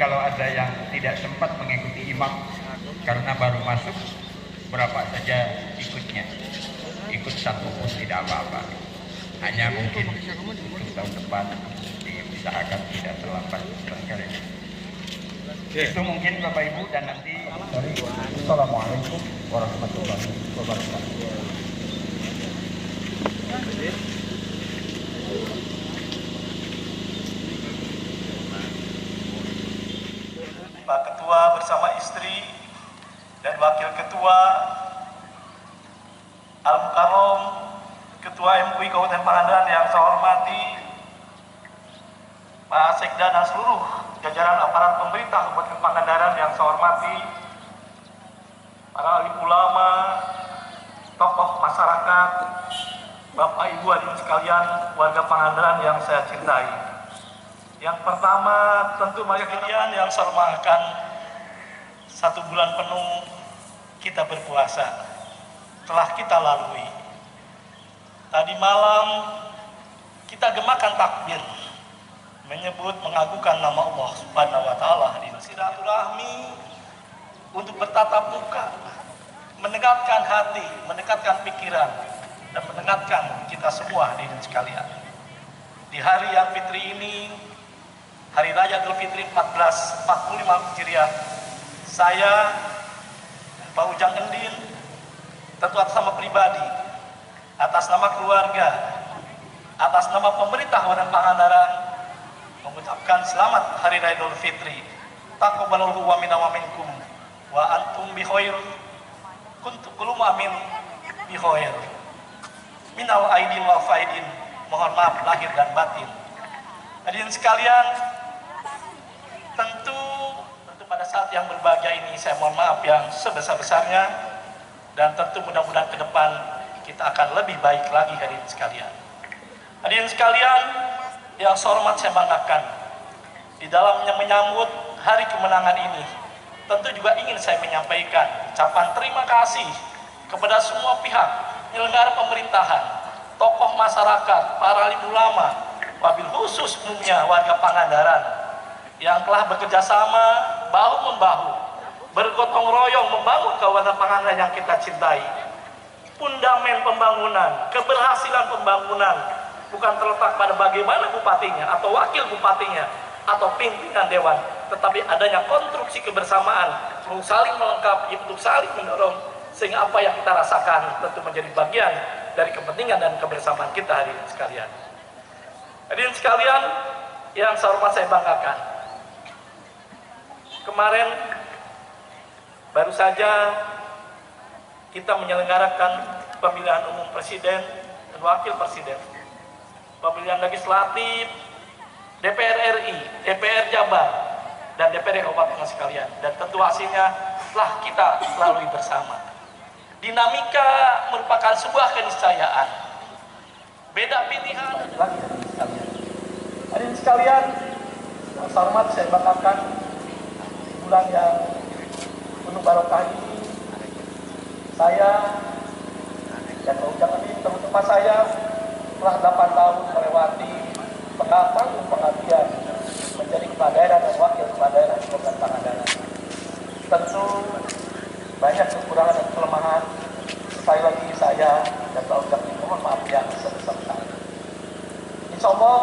kalau ada yang tidak sempat mengikuti imam karena baru masuk, berapa saja ikutnya. Ikut satu pun tidak apa-apa. Hanya mungkin untuk tahun depan diusahakan tidak terlambat barangkali. Itu mungkin Bapak Ibu, dan nanti Assalamualaikum warahmatullahi wabarakatuh. Pak Ketua bersama istri dan Wakil Ketua Al-Mukarrom, Ketua MUI Kabupaten Pangandaran yang saya hormati, Pak Sekda dan seluruh jajaran aparat pemerintah Kabupaten Pangandaran yang saya hormati, para alim ulama, tokoh masyarakat, Bapak Ibu hadirin sekalian, warga Pangandaran yang saya cintai. Yang pertama, tentu banyak kalian yang saya hormatkan, 1 bulan penuh kita berpuasa telah kita lalui. Tadi malam kita gemakan takbir, menyebut mengagungkan nama Allah Subhanahu wa taala, silaturahmi untuk bertatap muka, mendekatkan hati, mendekatkan pikiran, dan mendekatkan kita semua hadirin sekalian. Di hari yang fitri ini, Hari Raya Idul Fitri 1445 Hijriah, saya, Pak Ujang Endin, tentu atas nama pribadi, atas nama keluarga, atas nama pemerintah Kabupaten Pangandaran, mengucapkan selamat Hari Raya Idul Fitri. Taqabbalallahu wa minna wa minkum wa antum bi khair. Kuntum kullu amin bi khair. Minal aidin wal faidin. Mohon maaf lahir dan batin. Hadirin sekalian, tentu pada saat yang berbahagia ini saya mohon maaf yang sebesar-besarnya, dan tentu mudah-mudahan ke depan kita akan lebih baik lagi hadirin sekalian. Hadirin sekalian yang saya hormat, saya banggakan di dalamnya menyambut hari kemenangan ini, tentu juga ingin saya menyampaikan ucapan terima kasih kepada semua pihak, penyelenggara pemerintahan, tokoh masyarakat, para alim ulama, wabil khusus umumnya warga Pangandaran yang telah bekerja sama bahu-membahu, bergotong royong membangun Kabupaten Pangandaran yang kita cintai. Fundamen pembangunan, keberhasilan pembangunan bukan terletak pada bagaimana bupatinya atau wakil bupatinya atau pimpinan dewan, tetapi adanya konstruksi kebersamaan untuk saling melengkapi, untuk saling mendorong, sehingga apa yang kita rasakan tentu menjadi bagian dari kepentingan dan kebersamaan kita hadirin sekalian. Hadirin sekalian yang saya hormat, saya banggakan, kemarin baru saja kita menyelenggarakan pemilihan umum presiden dan wakil presiden, pemilihan legislatif, DPR RI, DPR Jabar, dan DPRD Kabupaten sekalian, dan tentu hasilnya telah kita lalui bersama. Dinamika merupakan sebuah keniscayaan. Beda pilihan lagi hadirin sekalian. Hadirin sekalian, yang saya hormat, saya banggakan bulan yang penuh barokah ini, saya dan Pak Ujang ini, terutama saya, telah 8 tahun melewati pengabdian menjadi kepala daerah dan wakil kepala daerah di Kabupaten Pangandaran. Tentu banyak kekurangan dan kelemahan. Sekali lagi saya dan Pak Ujang mohon maaf yang sebesar-besarnya. Insya Allah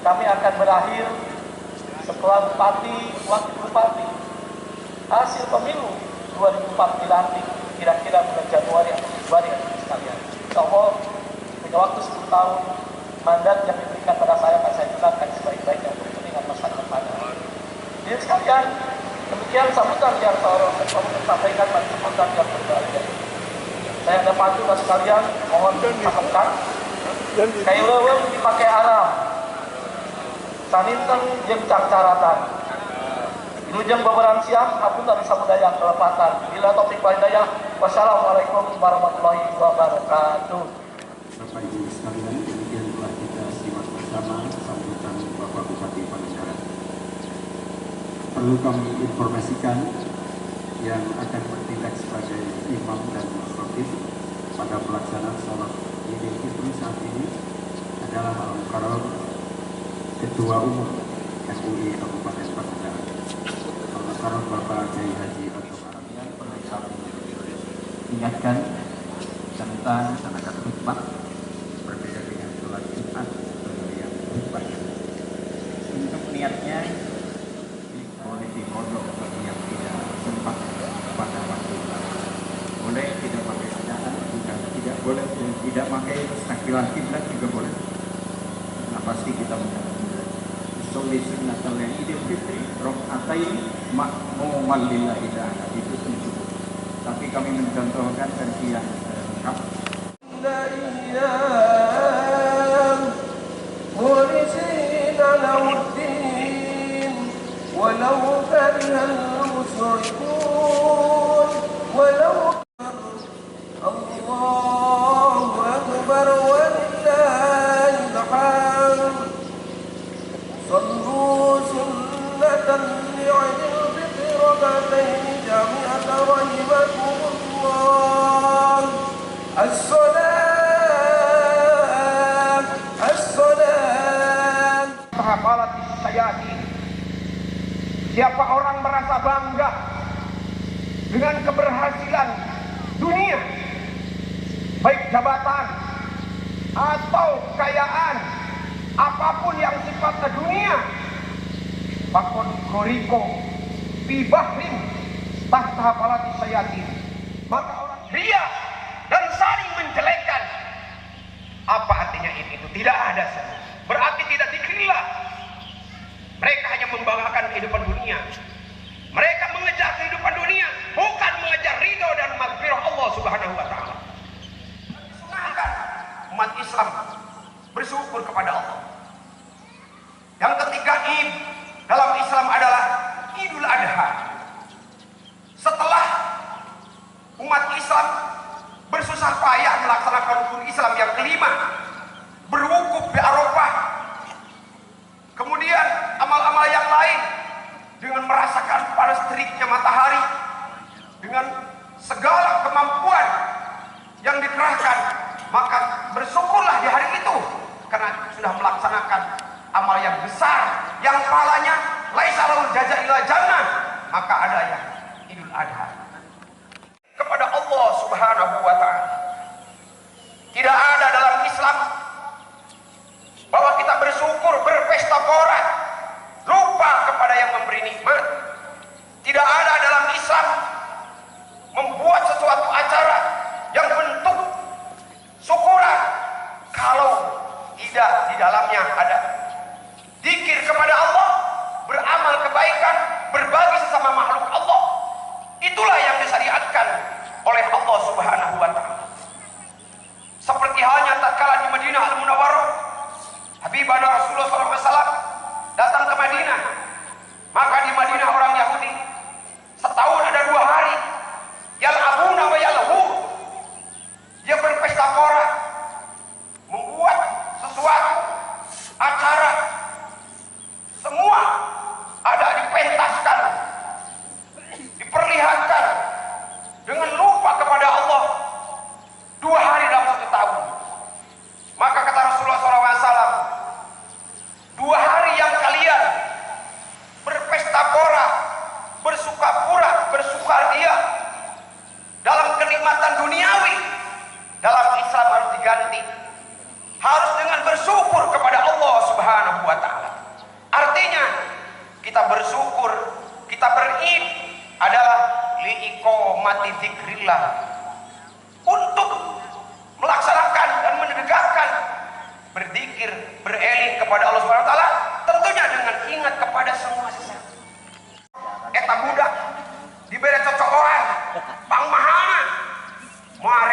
kami akan berakhir setelah bupati, wakil bupati, hasil pemilu 2004 dilantik kira-kira bulan Januari atau Februari sekalian. Insya Allah punya waktu 10 tahun, mandat yang diberikan pada saya akan saya gunakan sebaik-baiknya untuk kepentingan masyarakat Pangandaran. Jadi sekalian, demikian sambutan yang saya sampaikan pada kesempatan yang berbahagia. Saya ada pantun sekalian, mohon disampaikan. Kayu leuweung dipakai alam, saninten jeung cangcaratan. Wilujeng babaran siang, hapunten samudaya kelepatan. Bila topik walhidayah, wassalamualaikum warahmatullahi wabarakatuh. Bapak Ibu sekalian, demikian telah kita simak bersama sambutan Bapak Bupati Pangandaran. Perlu kami informasikan yang akan bertindak sebagai imam dan khatib pada pelaksanaan sholat Idul Fitri saat ini adalah Al-Mukarrom Ketua Umum MUI Kabupaten Pangandaran. Salam Bapak Kiai Haji Abdul Karim yang perlu kami ingatkan tentang sangat khutbah berbeda dengan sholat Jumat yang khutbah. Untuk niatnya boleh dikodok bagi yang tidak sempat pada waktu boleh tidak pakai bacaan juga tidak boleh, tidak pakai takbiran kiblat juga boleh. Nah pasti kita menjalankan sholli sunnatal idul fitri rakaatain ma'muman lillahi ta'ala itu cukup. Tapi kami mencontohkan versi yang lengkap. ولو كره المشركون ولو الله أكبر ولله الحمد صلوا سنة لعيد الفطر ركعتين جميعا رحمكم الله الصلاة Hafalat Sayyati. Siapa orang merasa bangga dengan keberhasilan dunia, baik jabatan atau kekayaan, apapun yang sifatnya dunia, fakon koriko bibahrin tahta hafalati sayati, maka orang ria dan saling menjelekkan. Apa artinya itu? Tidak ada, berarti tidak dikrilah. Mereka hanya membanggakan kehidupan dunia. Mereka mengejar kehidupan dunia, bukan mengejar ridho dan maghfirah Allah Subhanahu wa taala. Disunahkan umat Islam bersyukur kepada Allah. Yang ketiga, Id dalam Islam adalah Idul Adha. Setelah umat Islam bersusah payah melaksanakan rukun Islam yang kelima, berwukuf di Arafah, kemudian amal-amal yang lain dengan merasakan panas teriknya matahari, dengan segala kemampuan yang dikerahkan, maka bersyukurlah di hari itu karena sudah melaksanakan amal yang besar yang pahalanya laisa lahul jaza illa jannah, maka ada yang Idul Adha kepada Allah Subhanahu wa taala. Tidak ada dalam Islam bahwa kita bersyukur, berpesta pora, lupa kepada yang memberi nikmat. Tidak ada dalam Islam membuat sesuatu acara yang bentuk syukuran kalau tidak di dalamnya ada zikir kepada Allah, beramal kebaikan, berbagi sesama makhluk Allah. Itulah yang disyariatkan oleh Allah Subhanahu wa taala. Seperti halnya tatkala di Madinah Al-Munawwarah, Habibana Rasulullah SAW datang ke Madinah. Maka di Madinah orang Yahudi setahun ada 2 hari, yal'abuna wa yal'hu, dia berpesta pora, membuat sesuatu acara, semua ada dipentaskan, diperlihatkan dengan lupa kepada Allah 2 hari dalam 1 tahun. Maka kata Rasulullah SAW, 2 hari yang kalian berpesta pora, bersukapura, bersukaria dalam kenikmatan duniawi, dalam Islam harus diganti, harus dengan bersyukur kepada Allah Subhanahu wa taala. Artinya kita bersyukur, kita berid adalah liiqomati dzikrillah, untuk melaksanakan dan menegakkan berzikir, bereling kepada Allah Subhanahu wa taala, tentunya dengan ingat kepada semua sesuatu. Eta budak diberi cocokan pang mahana moal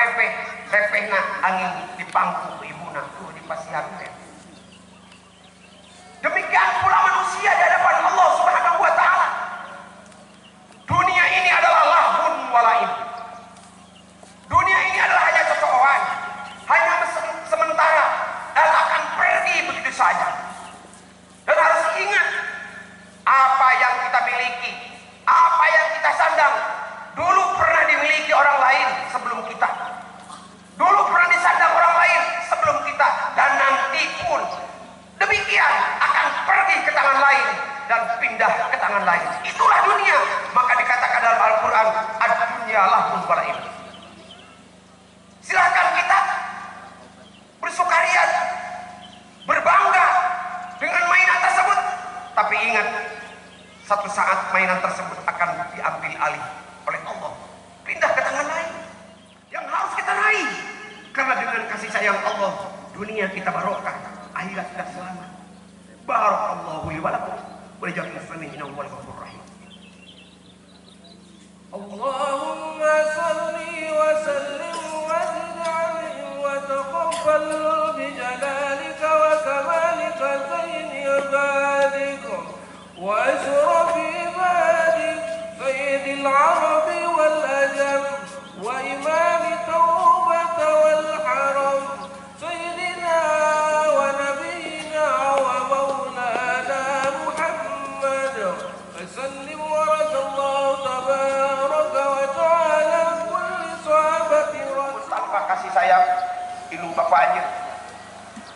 repehna angin di pangku ibuna tuh di pasihan teh. Demikian pula manusia di hadapan Allah Subhanahu wa taala. Dunia ini adalah lahun walaib. Dunia ini adalah hanya cocokan, hanya sementara dan akan pergi begitu saja. Dan harus ingat, apa yang kita miliki, apa yang kita sandang, dulu pernah dimiliki orang lain sebelum kita. Dulu pernah disandang orang lain sebelum kita, dan nanti pun demikian akan pergi ke tangan lain. yalahul baraim. Silakan kita bersukaria, berbangga dengan mainan tersebut, tapi ingat, satu saat mainan tersebut akan diambil alih oleh Allah, pindah ke tangan lain. Yang harus kita raih, karena dengan kasih sayang Allah, dunia kita barokah, akhirat kita selamat. Barakallahu li wa lakum wa li jami'il muslimin innahu huwal ghafurur rahim. Allahumma salli wa sallim wa zid 'alaihi wa taqabbal bi jalalika wa kamalika zaini ibadika wa ashrafi ibadik sayyidil arabi wal ajam wa imam tawbah wal haram sayyidina wa nabiyyina wa maulana Muhammad sallim wa radallahu tabaraka wa ta'ala kulli sahabati rasul. Tanpa kasih sayang ilmu Bapak Anjeun,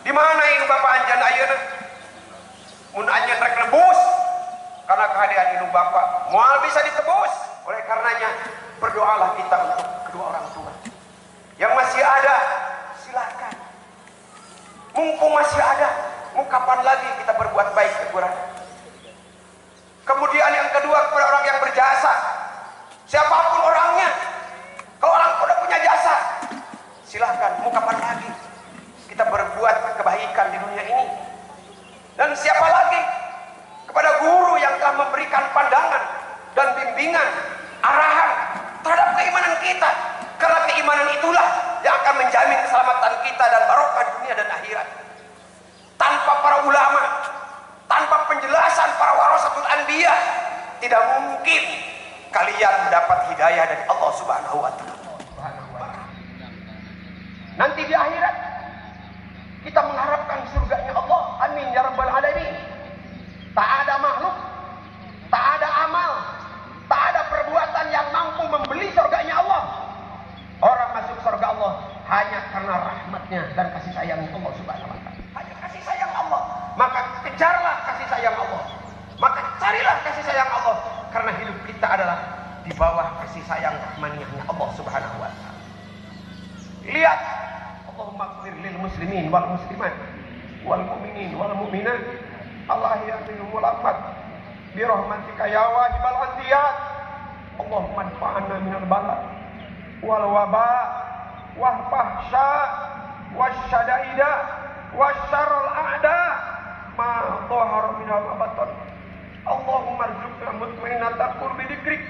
di mana ilmu Bapak Anjeun ayeuna? Mun Anjeun rek nebus karena kehadiran ilmu Bapak, moal bisa ditebus. Oleh karenanya berdoalah kita untuk kedua orang tua yang masih ada. Silakan, mumpung masih ada, mau kapan lagi kita berbuat baik kekurangan. Kemudian yang kedua, kepada orang yang berjasa, siapapun orangnya, kalau orang udah punya jasa, silahkan, mau kapan lagi kita berbuat kebaikan di dunia ini. Dan siapa lagi, kepada guru yang telah memberikan pandangan dan bimbingan, arahan terhadap keimanan kita, karena keimanan itulah yang akan menjamin keselamatan kita dan barokah dunia dan akhirat. Tanpa para ulama, tanpa penjelasan para warasatul anbiya, tidak mungkin kalian mendapat hidayah dari Allah Subhanahu wa Ta'ala. Nanti di akhirat kita mengharapkan surganya Allah. Amin ya rabbal alamin. Tak ada makhluk, tak ada amal, tak ada perbuatan yang mampu membeli surganya Allah. Orang masuk surga Allah hanya karena rahmatnya dan kasih sayang Allah Subhanahu wa Ta'ala. Hanya kasih sayang Allah. Maka kejarlah kasih sayang Allah, maka carilah kasih sayang Allah, karena hidup kita adalah di bawah kasih sayang rahmaniyahnya Allah Subhanahu wa Ta'ala. Lihat, Allahumma ighfir lil muslimin wal muslimat wal mu'minin wal mu'minat Allah ya'minul mulafat bi rahmatika ya wahibal atiyat. Allahumma adfa'na minal bala wal waba wal fahsya wasyadaida wasyarrul a'da ma dhahara minal batin. Allahumma arzuqna mutmainnatan qurbi dzikrik.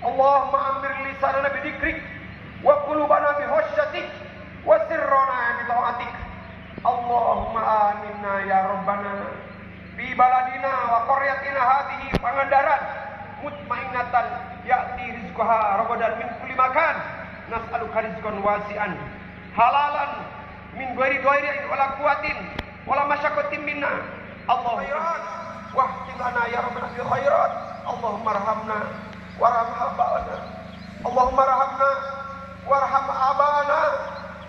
Allahumma amir lisanana bi dzikrik wa qulubana bi khasyatik wa sirrana bi taatik. Allahumma aminna ya rabbana fi baladina wa qaryatina hadhihi Pangandaran mutmainnatan ya'ti rizquha ragadan min kulli makan. Nas'aluka rizqan wasi'an halalan min ghairi dhairin wala quwwatin wala masyaqqatin minna. Allahumma wahfizna ya rabbana bil khairat. Allahumma arhamna warham abana. Allahumma arhamna warham abana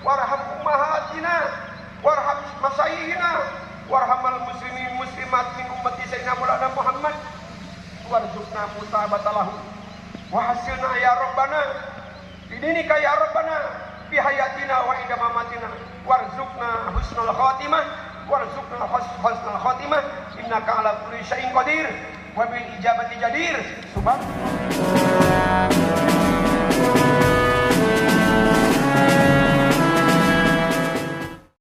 warham ummahatina warham masayyihina warhamal muslimin muslimat min ummati sayyidina Maulana Muhammad warzuqna mutabatalahu wa hasilna ya rabbana bidinika ya rabbana fi hayatina wa inda mamatina warzuqna husnul khatimah warzuqna husnul khatimah innaka ala kulli syai'in qadir wa bil ijabati jadir subhanallah.